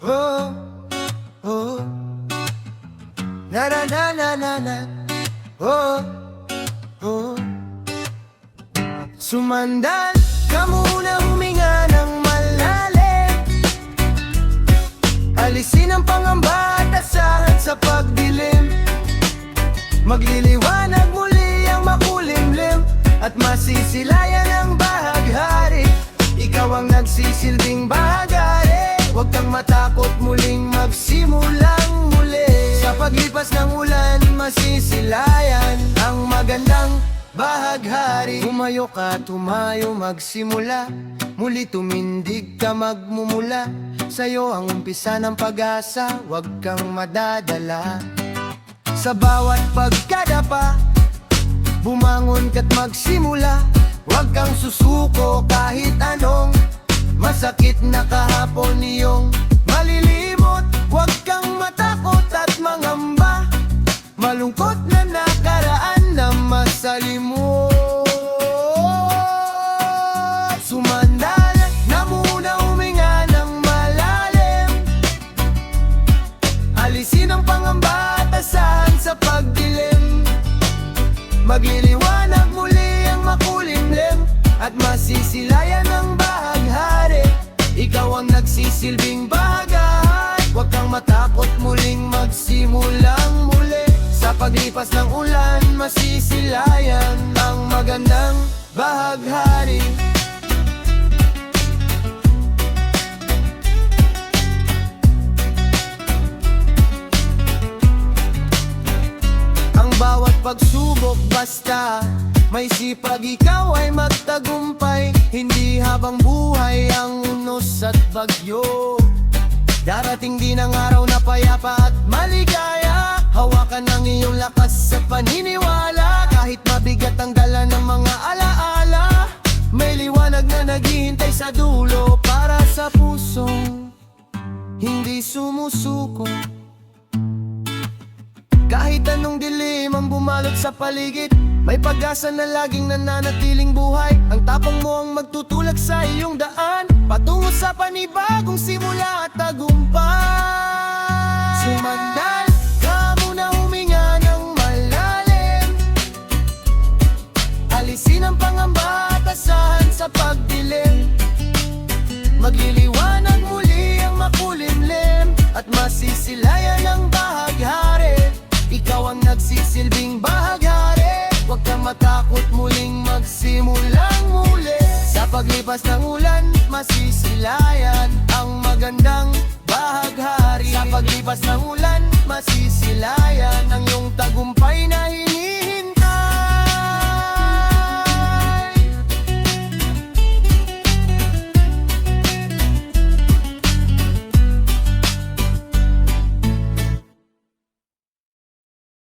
Oh, oh, na na na na na na. Oh, oh. Sumandal ka muna, huminga ng malalim. Alisin ang pangamba at asahan sa pagdilim. Magliliwanag muli ang makulimlim at masisilayan ang bahaghari. Ikaw ang nagsisilbing bahaghari. Huwag kang matakot muling magsimulang muli. Sa paglipas ng ulan, masisilayan ang magandang bahaghari. Tumayo ka, tumayo, magsimula. Muli tumindig ka, magmumula. Sa'yo ang umpisa ng pag-asa, huwag kang madadala. Sa bawat pagkadapa, bumangon ka't magsimula. Huwag kang susuko kahit anong masakit na kahapon iyong malilimot. Huwag kang matakot at mangamba, malungkot na nakaraan na masalimot. Sumandal na muna, huminga ng malalim. Alisin ang pangamba at asahan sa pagdilim. Magliliwanag muli ang makulimlim at masisilayan ang bahaghari. Ikaw ang nagsisilbing bahaghari. Huwag kang matakot muling magsimulang muli. Sa paglipas ng ulan, masisilayan ang magandang bahaghari. Ang bawat pagsubok basta may sipag, ikaw ay magtagumpay. Hindi habang buhay ang unos at bagyo. Darating din ang araw na payapa at maligaya. Hawakan ang iyong lakas sa paniniwala. Kahit mabigat ang dala ng mga alaala, may liwanag na naghihintay sa dulo para sa pusong hindi sumusuko. Kahit anong dilim ang bumalot sa paligid, may pag-asa na laging nananatiling buhay. Ang tapang mo ang magtutulak sa iyong daan, patungo sa panibagong simula at tagumpay. Sumandal ka muna, huminga ng malalim. Alisin ang pangamba at asahan sa pagdilim. Magliliwanag muli ang makulimlim at masisilayan ang bahaghari. Ikaw ang nagsisilbing bahaghari. Huwag kang matakot muling magsimulang muli. Sa paglipas ng ulan, masisilayan ang magandang bahaghari. Sa paglipas ng ulan, masisilayan ang iyong tagumpay na